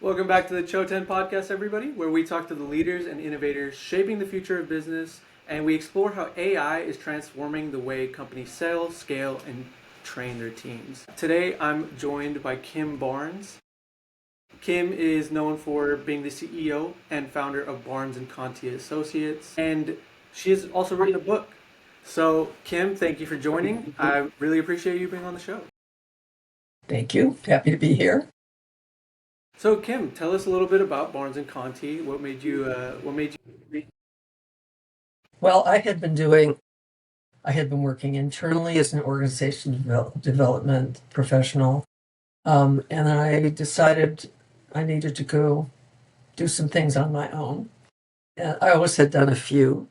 Welcome back to the Chōten Podcast, everybody, where we talk to the leaders and innovators shaping the future of business, and we explore how AI is transforming the way companies sell, scale, and train their teams. Today, I'm joined by Kim Barnes. Kim is known for being the CEO and founder of Barnes & Conti Associates, and she has also written a book. So, Kim, thank you for joining. I really appreciate you being on the show. Thank you. Happy to be here. So, Kim, tell us a little bit about Barnes & Conti. What made you read? Well, I had been working internally as an organization development professional, and I decided I needed to go do some things on my own. And I always had done a few,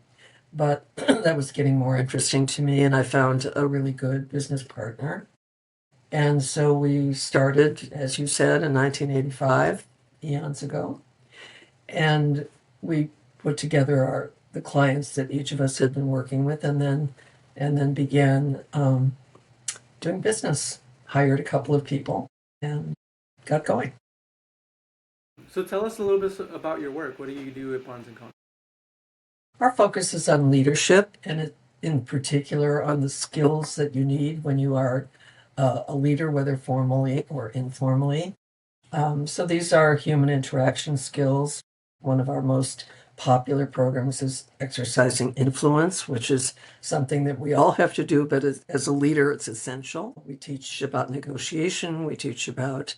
but that was getting more interesting to me, and I found a really good business partner. And so we started, as you said, in 1985, eons ago, and we put together the clients that each of us had been working with, and then began doing business. Hired a couple of people and got going. So tell us a little bit about your work. What do you do at Barnes & Conti? Our focus is on leadership, and in particular on the skills that you need when you are a leader, whether formally or informally. So these are human interaction skills. One of our most popular programs is exercising influence, which is something that we all have to do, but as a leader, it's essential. We teach about negotiation. We teach about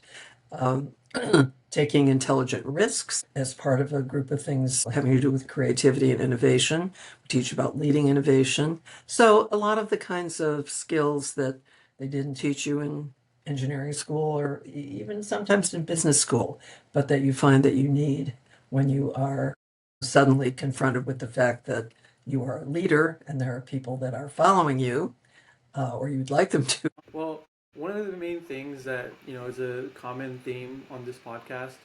taking intelligent risks as part of a group of things having to do with creativity and innovation. We teach about leading innovation. So a lot of the kinds of skills that they didn't teach you in engineering school or even sometimes in business school, but that you find that you need when you are suddenly confronted with the fact that you are a leader and there are people that are following you, or you'd like them to. Well, one of the main things that, is a common theme on this podcast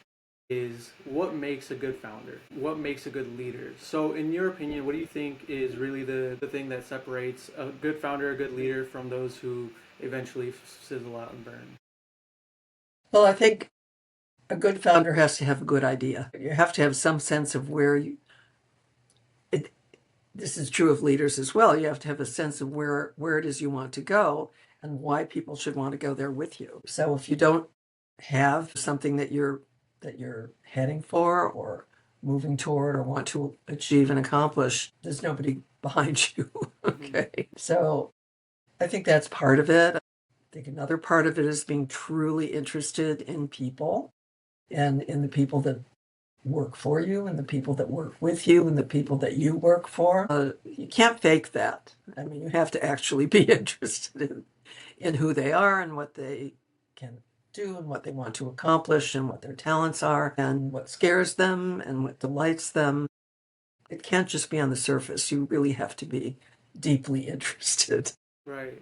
is what makes a good founder? What makes a good leader? So in your opinion, what do you think is really the thing that separates a good founder, a good leader from those who eventually sizzle out and burn? Well, I think a good founder has to have a good idea. You have to have some sense of this is true of leaders as well. You have to have a sense of where it is you want to go and why people should want to go there with you. So if you don't have something that you're heading for or moving toward or want to achieve and accomplish, there's nobody behind you. Okay. So I think that's part of it. I think another part of it is being truly interested in people and in the people that work for you and the people that work with you and the people that you work for. You can't fake that. I mean, you have to actually be interested in who they are and what they can do and what they want to accomplish and what their talents are and what scares them and what delights them. It can't just be on the surface. You really have to be deeply interested. Right.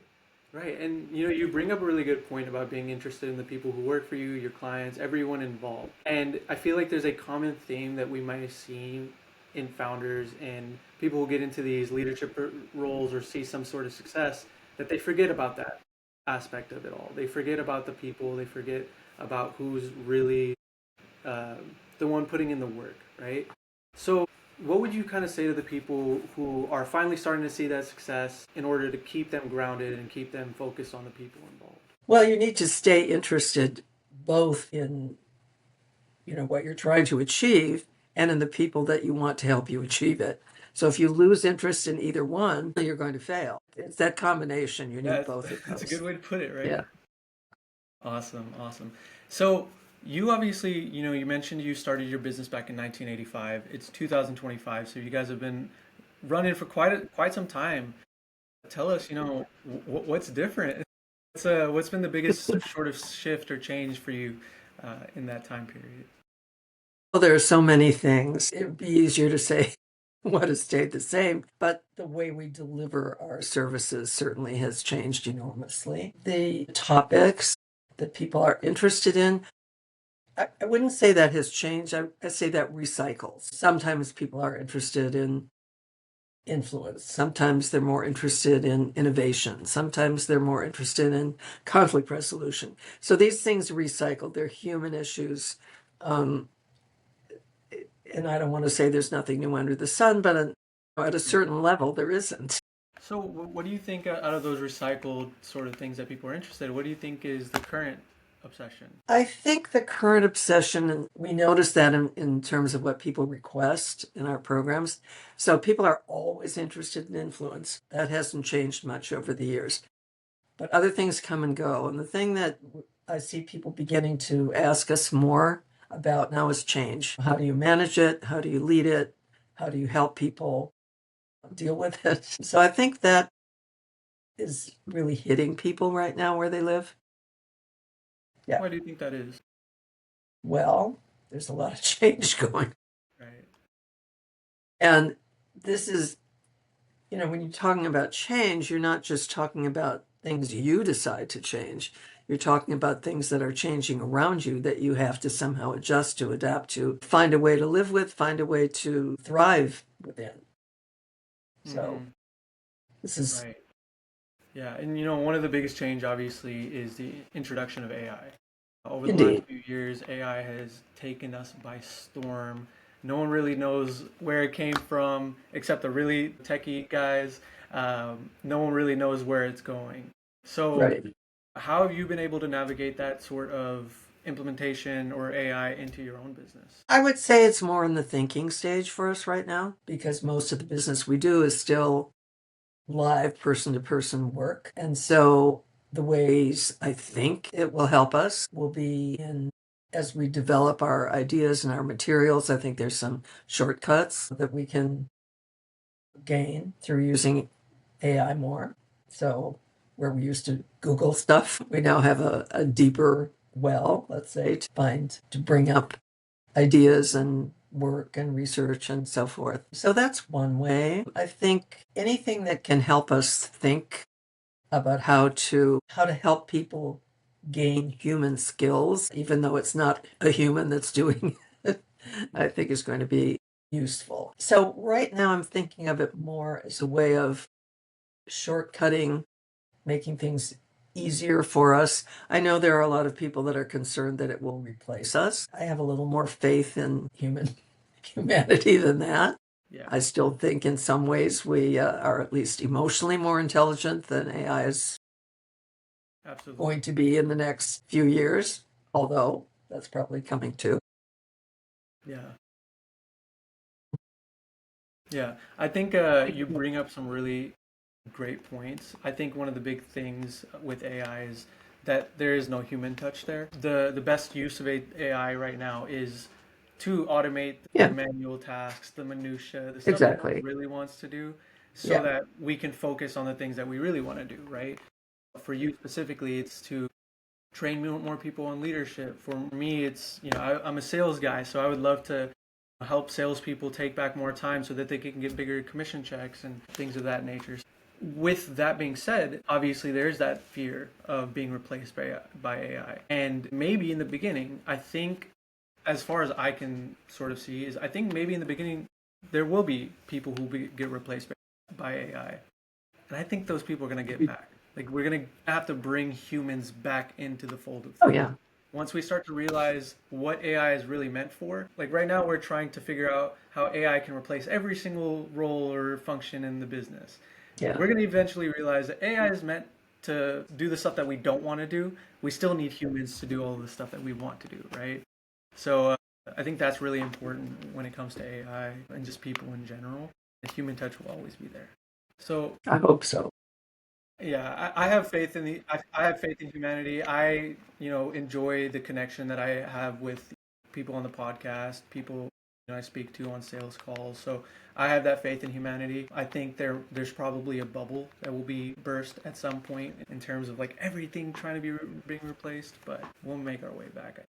Right. And you bring up a really good point about being interested in the people who work for you, your clients, everyone involved. And I feel like there's a common theme that we might see in founders and people who get into these leadership roles or see some sort of success, that they forget about that aspect of it all. They forget about the people, they forget about who's really the one putting in the work, right? So what would you kind of say to the people who are finally starting to see that success in order to keep them grounded and keep them focused on the people involved? Well, you need to stay interested both in what you're trying to achieve and in the people that you want to help you achieve it. So if you lose interest in either one, you're going to fail. It's that combination. You need both of those. That's a good way to put it, right? Yeah. Awesome. So you obviously, you mentioned you started your business back in 1985. It's 2025, so you guys have been running for quite some time. Tell us, what's different? What's been the biggest sort of shift or change for you in that time period? Well, there are so many things. It would be easier to say what has stayed the same, but the way we deliver our services certainly has changed enormously. The topics that people are interested in, I wouldn't say that has changed. I say that recycles. Sometimes people are interested in influence. Sometimes they're more interested in innovation. Sometimes they're more interested in conflict resolution. So these things recycle. They're human issues Um, and I don't want to say there's nothing new under the sun, but at a certain level, there isn't. So, what do you think out of those recycled sort of things that people are interested in? What do you think is the current obsession? I think the current obsession, and we notice that in terms of what people request in our programs. So people are always interested in influence. That hasn't changed much over the years. But other things come and go. And the thing that I see people beginning to ask us more about now is change. How do you manage it? How do you lead it? How do you help people deal with it? So I think that is really hitting people right now where they live. Yeah. Why do you think that is? Well, there's a lot of change going. Right. And this is, when you're talking about change, you're not just talking about things you decide to change. You're talking about things that are changing around you that you have to somehow adjust to, adapt to, find a way to live with, find a way to thrive within. So this is Right. Yeah, and one of the biggest change obviously is the introduction of AI. Over the last indeed. few years, AI has taken us by storm. No one really knows where it came from except the really techie guys. No one really knows where it's going. So, Right. how have you been able to navigate that sort of implementation or AI into your own business? I would say it's more in the thinking stage for us right now because most of the business we do is still live person to person work. And so the ways I think it will help us will be in as we develop our ideas and our materials. I think there's some shortcuts that we can gain through using AI more. So where we used to Google stuff, we now have a deeper well, let's say, to bring up ideas and work and research and so forth. So that's one way. I think anything that can help us think about how to help people gain human skills, even though it's not a human that's doing it, I think is going to be useful. So right now I'm thinking of it more as a way of shortcutting, making things easier for us. I know there are a lot of people that are concerned that it will replace us. I have a little more faith in humanity than that. Yeah, I still think in some ways we are at least emotionally more intelligent than AI is absolutely. going to be in the next few years, although that's probably coming too. Yeah. Yeah. I think you bring up some really great points. I think one of the big things with AI is that there is no human touch there. The best use of AI right now is to automate the Yeah, manual tasks, the minutia, the stuff that no one exactly. really wants to do, so Yeah. that we can focus on the things that we really want to do, right? For you specifically, it's to train more people in leadership. For me, it's, I'm a sales guy, so I would love to help salespeople take back more time so that they can get bigger commission checks and things of that nature. With that being said, obviously there's that fear of being replaced by AI. And maybe in the beginning, I think, as far as I can sort of see, is I think maybe in the beginning there will be people who get replaced by AI. And I think those people are going to get back. Like, we're going to have to bring humans back into the fold of Oh, things. yeah. Once we start to realize what AI is really meant for, like right now we're trying to figure out how AI can replace every single role or function in the business. Yeah. We're going to eventually realize that AI is meant to do the stuff that we don't want to do. We still need humans to do all the stuff that we want to do, right? So I think that's really important when it comes to AI and just people in general. The human touch will always be there. So I hope so. yeah, I have faith in I have faith in humanity. I, enjoy the connection that I have with people on the podcast, people I speak to on sales calls. So I have that faith in humanity. I think there's probably a bubble that will be burst at some point in terms of like everything trying to be being replaced, but we'll make our way back.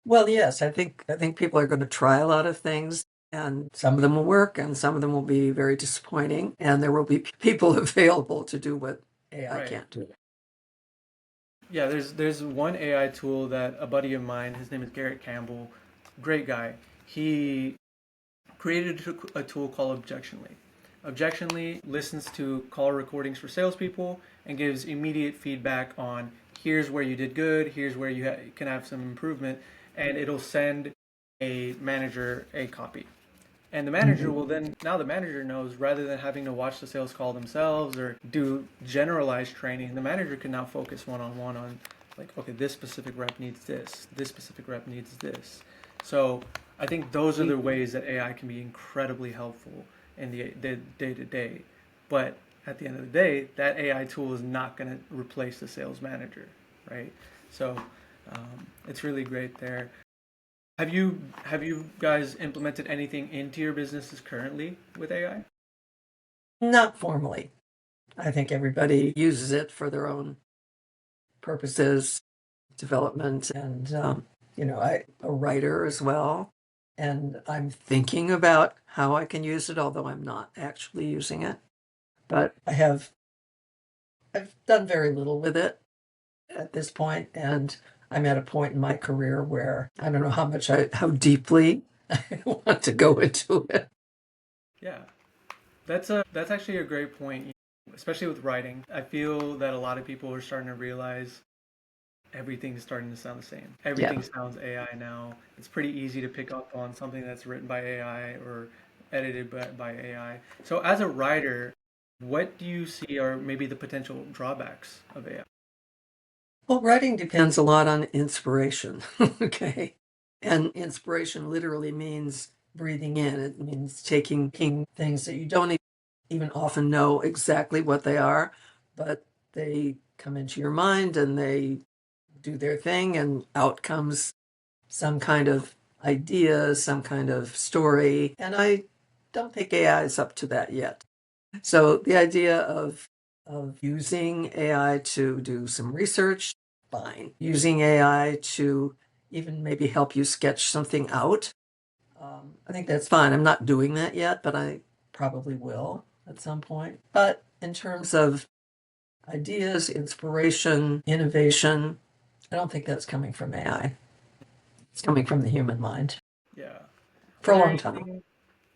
Well, yes, I think people are going to try a lot of things, and some of them will work, and some of them will be very disappointing, and there will be people available to do what AI Right. can't do. Yeah, there's one AI tool that a buddy of mine, his name is Garrett Campbell, great guy. He created a tool called Objectionly. Objectionly listens to call recordings for salespeople and gives immediate feedback on here's where you did good, here's where you can have some improvement. and it'll send a manager a copy. And the manager Mhm. will then, now the manager knows, rather than having to watch the sales call themselves or do generalized training, the manager can now focus one on one on, like, okay, this specific rep needs this specific rep needs this. So I think those are the ways that AI can be incredibly helpful in the day to day. But at the end of the day, that AI tool is not going to replace the sales manager, right? So it's really great there. Have you guys implemented anything into your businesses currently with AI? Not formally. I think everybody uses it for their own purposes, development, and I a writer as well, and I'm thinking about how I can use it, although I'm not actually using it. But I've done very little with it at this point, and I'm at a point in my career where I don't know how deeply I want to go into it. Yeah, that's actually a great point, especially with writing. I feel that a lot of people are starting to realize everything's starting to sound the same. Yeah. Everything sounds AI now. It's pretty easy to pick up on something that's written by AI or edited by AI. So as a writer, what do you see are maybe the potential drawbacks of AI? Well, writing depends a lot on inspiration. Okay. And inspiration literally means breathing in. It means taking things that you don't even often know exactly what they are, but they come into your mind and they do their thing, and out comes some kind of idea, some kind of story. And I don't think AI is up to that yet. So the idea of using AI to do some research, fine. Using AI to even maybe help you sketch something out, I think that's fine. I'm not doing that yet, but I probably will at some point. But in terms of ideas, inspiration, innovation, I don't think that's coming from AI. It's coming from the human mind Yeah. for Are a there long time. anything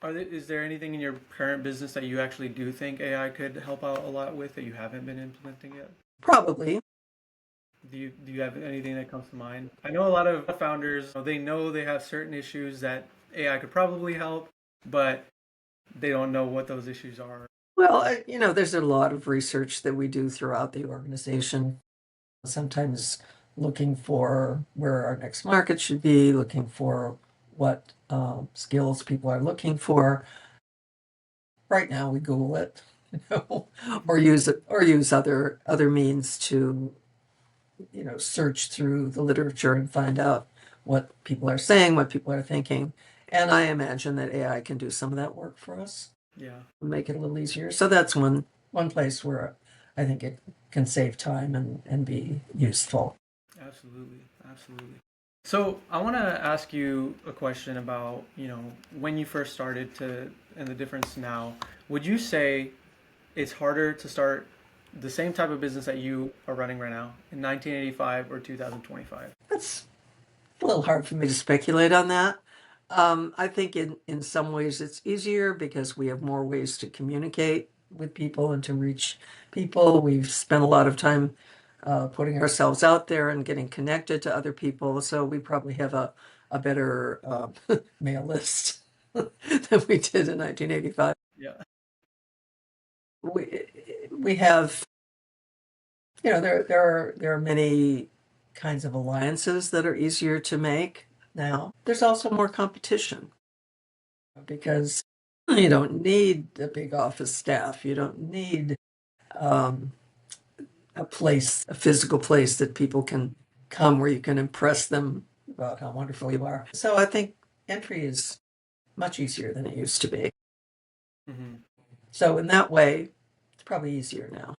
is there anything in your current business that you actually do think AI could help out a lot with that you haven't been implementing yet? Probably. Do you have anything that comes to mind? I know a lot of founders, they know they have certain issues that AI could probably help, but they don't know what those issues are. Well, there's a lot of research that we do throughout the organization, sometimes looking for where our next market should be, looking for what skills people are looking for. Right now, we Google it, or use other means to search through the literature and find out what people are saying, what people are thinking. And I imagine that AI can do some of that work for us, Yeah, make it a little easier. So that's one place where I think it can save time and be useful. absolutely. Absolutely. So I want to ask you a question about, when you first started to, and the difference now. Would you say it's harder to start the same type of business that you are running right now in 1985 or 2025? That's a little hard for me to speculate on that. I think in some ways it's easier because we have more ways to communicate with people and to reach people. We've spent a lot of time putting ourselves out there and getting connected to other people. So we probably have a better mail list than we did in 1985. Yeah. We, we have, there are many kinds of alliances that are easier to make now. There's also more competition because you don't need a big office staff. You don't need um, a physical place that people can come where you can impress them about how wonderful you are. So I think entry is much easier than it used to be. Hmm. So in that way, it's probably easier now.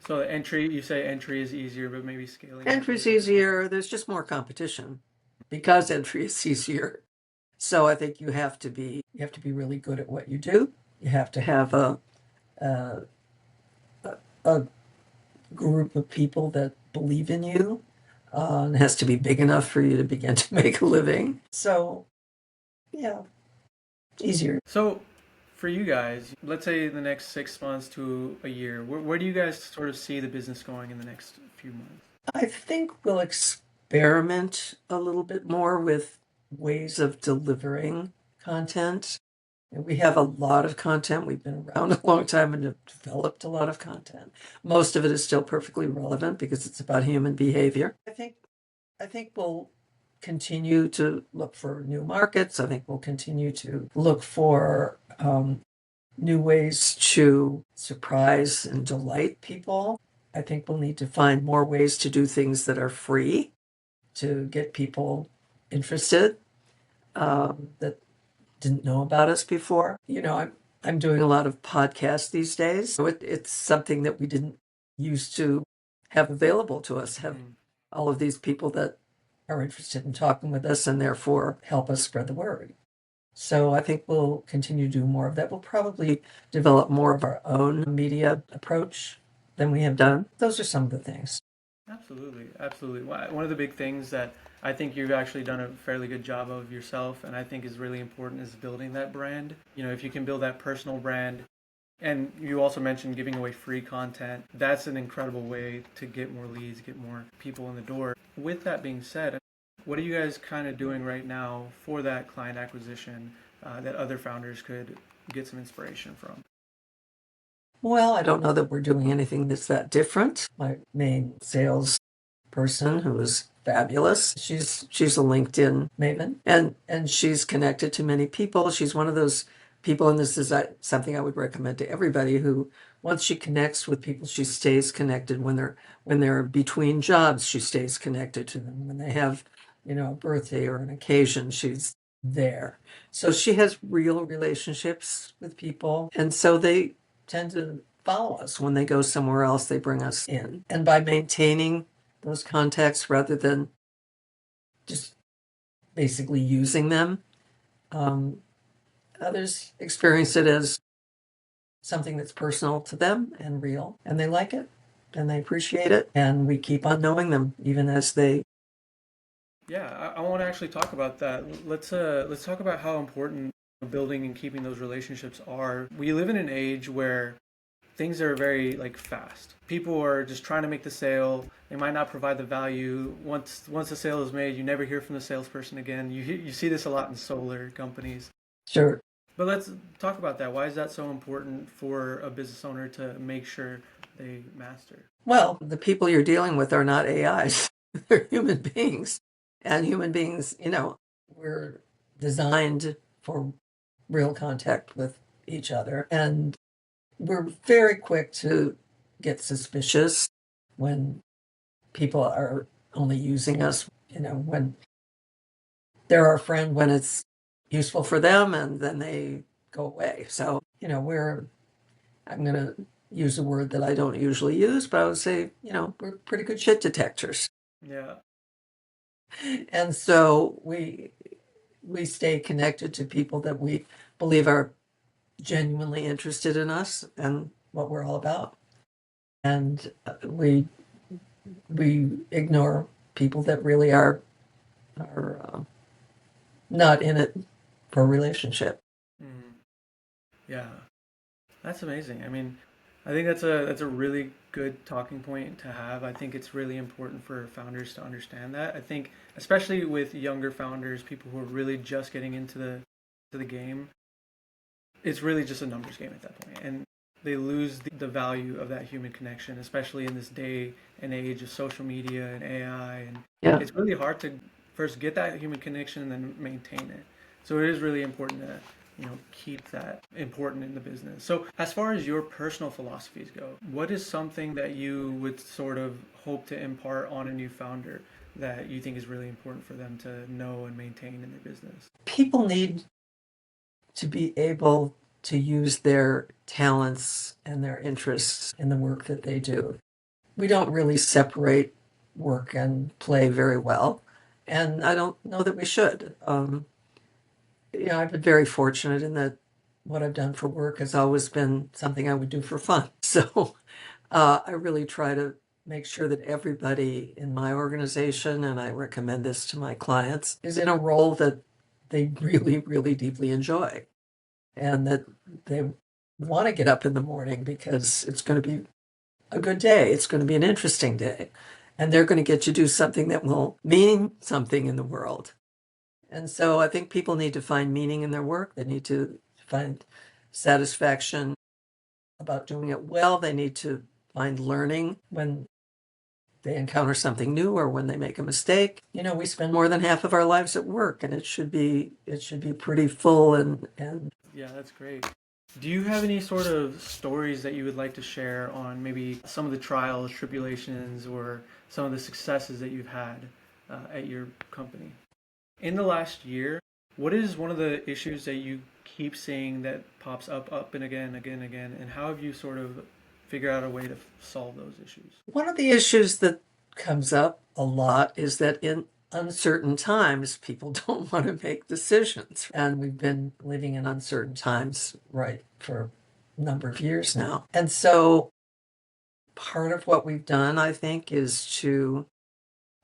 So you say entry is easier, but maybe scaling up Entry's is. easier. There's just more competition because entry is easier. So I think you have to be really good at what you do. You have to have a, a group of people that believe in you. It has to be big enough for you to begin to make a living. So yeah, easier. So, for you guys, let's say the next 6 months to a year, where do you guys sort of see the business going in the next few months? I think we'll expand experiment a little bit more with ways of delivering content. And we have a lot of content. We've been around a long time and have developed a lot of content. Most of it is still perfectly relevant because it's about human behavior. I think we'll continue to look for new markets. I think we'll continue to look for new ways to surprise and delight people. I think we'll need to find more ways to do things that are free to get people interested that didn't know about us before. I'm doing a lot of podcasts these days. So it's something that we didn't used to have available to us, have all of these people that are interested in talking with us and therefore help us spread the word. So I think we'll continue to do more of that. We'll probably develop more of our own media approach than we have done. Those are some of the things. Absolutely, absolutely. One of the big things that I think you've actually done a fairly good job of yourself, and I think is really important, is building that brand. If you can build that personal brand, and you also mentioned giving away free content, that's an incredible way to get more leads, get more people in the door. With that being said, what are you guys kind of doing right now for that client acquisition that other founders could get some inspiration from? Well, I don't know that we're doing anything that's that different. My main sales person, who is fabulous, she's a LinkedIn maven, and she's connected to many people. She's one of those people, and this is something I would recommend to everybody, who once she connects with people, she stays connected. When they're between jobs, she stays connected to them. When they have, a birthday or an occasion, she's there. So she has real relationships with people, and so they tend to follow us. When they go somewhere else, they bring us in. And by maintaining those contacts rather than just basically using them, others experience it as something that's personal to them and real, and they like it and they appreciate it, and we keep on knowing them even as they. Yeah, I want to actually talk about that. Let's talk about how important building and keeping those relationships are. We live in an age where things are very fast. People are just trying to make the sale. They might not provide the value. Once the sale is made, you never hear from the salesperson again. You see this a lot in solar companies. Sure. But let's talk about that. Why is that so important for a business owner to make sure they master? Well, the people you're dealing with are not AIs. They're human beings. And human beings, we're designed for real contact with each other. And we're very quick to get suspicious when people are only using us, when they're our friend, when it's useful for them, and then they go away. So, I'm going to use a word that I don't usually use, but I would say, we're pretty good shit detectors. Yeah. And so we stay connected to people that we believe are genuinely interested in us and what we're all about. And we ignore people that really are not in it for a relationship. Mm. Yeah. That's amazing. I mean, I think that's a really good talking point to have. I think it's really important for founders to understand that. I think especially with younger founders, people who are really just getting into the game, it's really just a numbers game at that point, and they lose the value of that human connection, especially in this day and age of social media and AI. And Yeah. it's really hard to first get that human connection and then maintain it. So it is really important to keep that important in the business. So as far as your personal philosophies go, what is something that you would sort of hope to impart on a new founder that you think is really important for them to know and maintain in their business? People need to be able to use their talents and their interests in the work that they do. We don't really separate work and play very well, and I don't know that we should. I've been very fortunate in that what I've done for work has always been something I would do for fun. So I really try to make sure that everybody in my organization, and I recommend this to my clients, is in a role that they really, really deeply enjoy, and that they want to get up in the morning because it's going to be a good day. It's going to be an interesting day. and they're going to get you to do something that will mean something in the world. And so I think people need to find meaning in their work. They need to find satisfaction about doing it well. They need to find learning when they encounter something new or when they make a mistake. We spend more than half of our lives at work, and it should be pretty full and Yeah, that's great. Do you have any sort of stories that you would like to share on maybe some of the trials, tribulations, or some of the successes that you've had at your company? In the last year, what is one of the issues that you keep seeing that pops up and again, and how have you sort of figured out a way to solve those issues? one of the issues that comes up a lot is that in uncertain times, people don't want to make decisions. And we've been living in uncertain times, right, for a number of years now. And so part of what we've done, I think, is to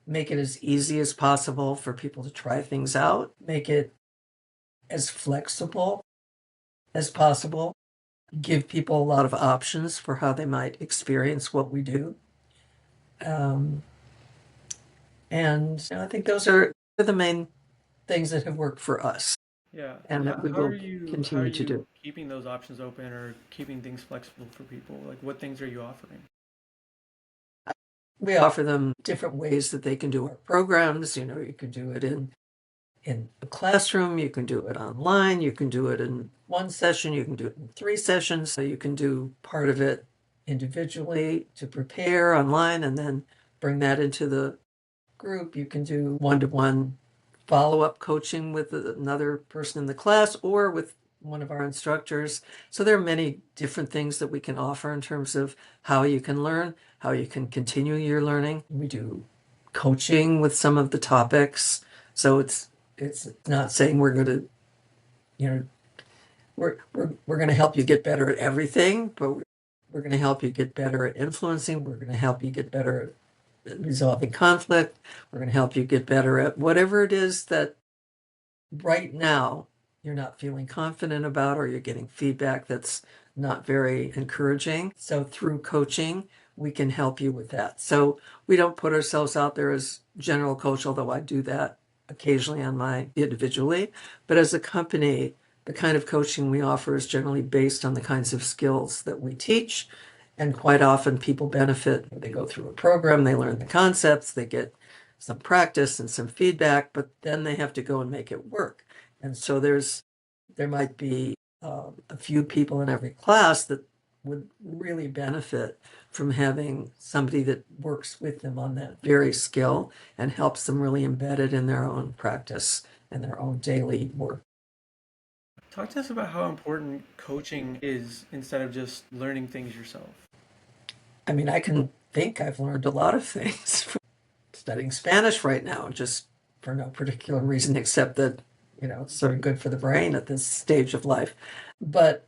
make it as easy as possible for people to try things out, make it as flexible as possible, give people a lot of options for how they might experience what we do. Um, and I think those are the main things that have worked for us Yeah, and and that we how are will you continue to do. keeping those options open or keeping things flexible for people? Like what things are you offering? We offer them different ways that they can do our programs. You can do it in a classroom, you can do it online, you can do it in one session, you can do it in 3 sessions. So you can do part of it individually to prepare online and then bring that into the group. You can do one-to-one follow-up coaching with another person in the class or with one of our instructors. So there are many different things that we can offer in terms of how you can learn, how you can continue your learning. We do coaching with some of the topics. So it's not saying we're going to, you know, we're going to help you get better at everything, but we're going to help you get better at influencing. We're going to help you get better at resolving conflict. We're going to help you get better at whatever it is that right now you're not feeling confident about, or you're getting feedback that's not very encouraging. So through coaching, we can help you with that. So we don't put ourselves out there as general coach, although I do that occasionally on my individually. But as a company, the kind of coaching we offer is generally based on the kinds of skills that we teach. And quite often people benefit. They go through a program, they learn the concepts, they get some practice and some feedback, but then they have to go and make it work. And so there might be a few people in every class that would really benefit from having somebody that works with them on that very skill and helps them really embed it in their own practice and their own daily work. Talk to us about how important coaching is instead of just learning things yourself. I mean, I can think I've learned a lot of things from studying Spanish right now, just for no particular reason except that, it's sort of good for the brain at this stage of life. But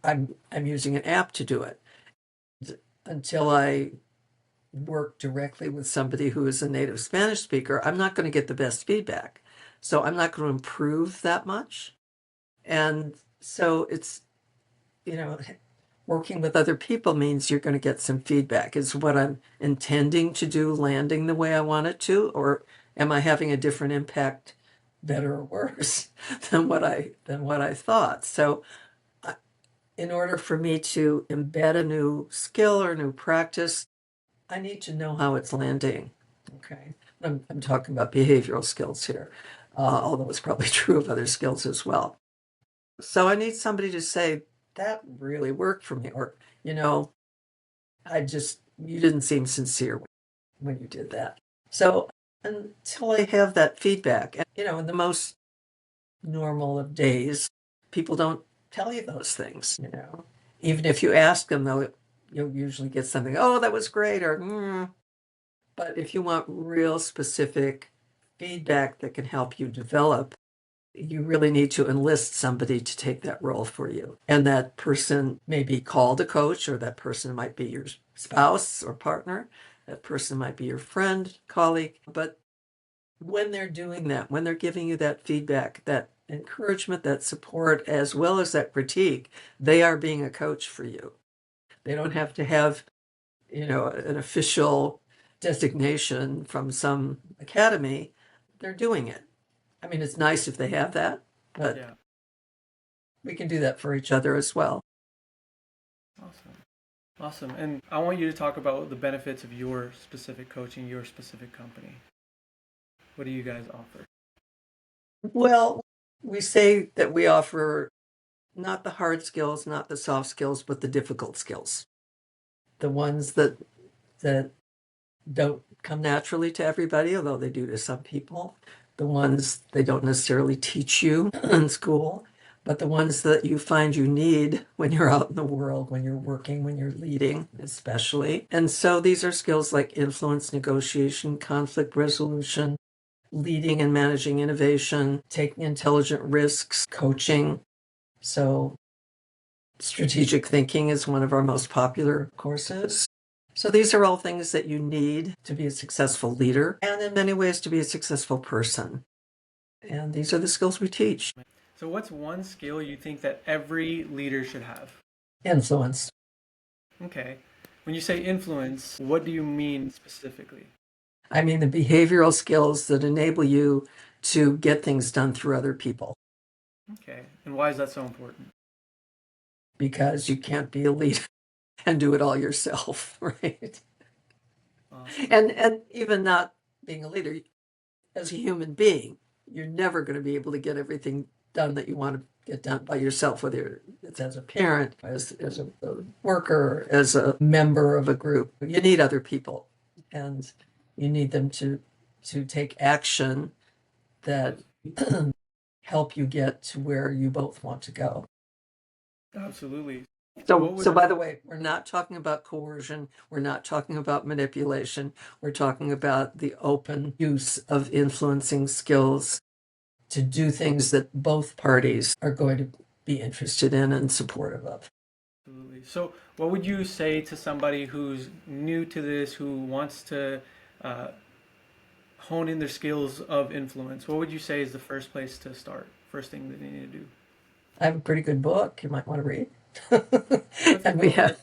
I'm using an app to do it. Until I work directly with somebody who is a native Spanish speaker, I'm not going to get the best feedback. So I'm not going to improve that much. And so it's, you know, working with other people means you're going to get some feedback. Is what I'm intending to do landing the way I want it to, or am I having a different impact, better or worse, than what I thought? So in order for me to embed a new skill or new practice, I need to know how it's landing. Okay. I'm talking about behavioral skills here, although it's probably true of other skills as well. So I need somebody to say, that really worked for me. Or, you didn't seem sincere when you did that. So until I have that feedback, and, in the most normal of days, people don't tell you those things. Even if you ask them, you'll usually get something, oh, that was great, or, But if you want real specific feedback that can help you develop, you really need to enlist somebody to take that role for you. And that person may be called a coach, or that person might be your spouse or partner. That person might be your friend, colleague. But when they're doing that, when they're giving you that feedback, that encouragement, that support, as well as that critique, they are being a coach for you. They don't have to have, an official designation from some academy, they're doing it. I mean, it's nice if they have that, but Yeah. we can do that for each other as well. Awesome. Awesome. And I want you to talk about the benefits of your specific coaching, your specific company. What do you guys offer? Well, we say that we offer not the hard skills, not the soft skills, but the difficult skills. The ones that don't come naturally to everybody, although they do to some people. The ones they don't necessarily teach you in school, but the ones that you find you need when you're out in the world, when you're working, when you're leading, especially. And so these are skills like influence, negotiation, conflict resolution, leading and managing innovation, taking intelligent risks, coaching. So strategic thinking is one of our most popular courses. So these are all things that you need to be a successful leader and in many ways to be a successful person. And these are the skills we teach. So what's one skill you think that every leader should have? Influence. Okay. When you say influence, what do you mean specifically? I mean the behavioral skills that enable you to get things done through other people. Okay. And why is that so important? Because you can't be a leader and do it all yourself, right? Awesome. And even not being a leader, as a human being, you're never going to be able to get everything done that you want to get done by yourself, whether it's as a parent, as a worker, as a member of a group. You need other people, and you need them to take action that help you get to where you both want to go. Absolutely. So by the way, we're not talking about coercion. We're not talking about manipulation. We're talking about the open use of influencing skills to do things that both parties are going to be interested in and supportive of. Absolutely. So what would you say to somebody who's new to this, who wants to hone in their skills of influence? What would you say is the first place to start? First thing that they need to do? I have a pretty good book you might want to read. Let's And we have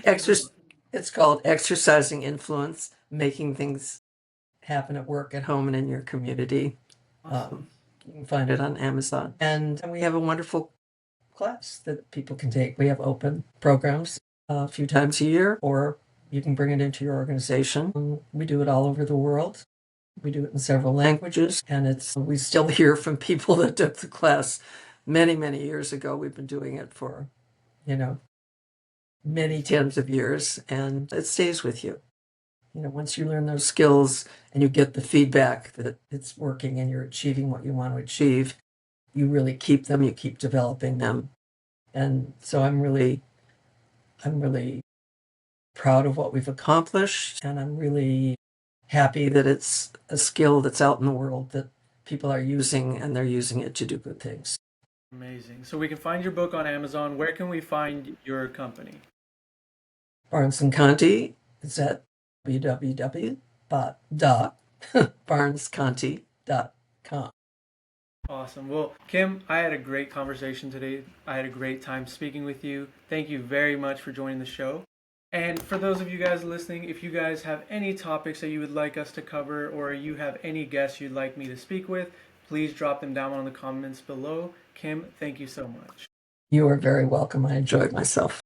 exercise. it's called Exercising Influence, Making Things Happen at Work, at Home, and in Your Community. Awesome. You can find it on Amazon. And we have a wonderful class that people can take. We have open programs a few times a year, or you can bring it into your organization. We do it all over the world. We do it in several languages, and we still hear from people that took the class many, many years ago. We've been doing it for, many tens of years, and it stays with you. Once you learn those skills and you get the feedback that it's working and you're achieving what you want to achieve, you really keep them, you keep developing them. And so I'm really proud of what we've accomplished, and I'm really happy that it's a skill that's out in the world that people are using, and they're using it to do good things. Amazing. So we can find your book on Amazon. Where can we find your company? Barnes and Conti is at www.barnesconti.com. Awesome. Well, Kim, I had a great conversation today. I had a great time speaking with you. Thank you very much for joining the show. And for those of you guys listening, if you guys have any topics that you would like us to cover, or you have any guests you'd like me to speak with, please drop them down in the comments below. Kim, thank you so much. You are very welcome. I enjoyed myself.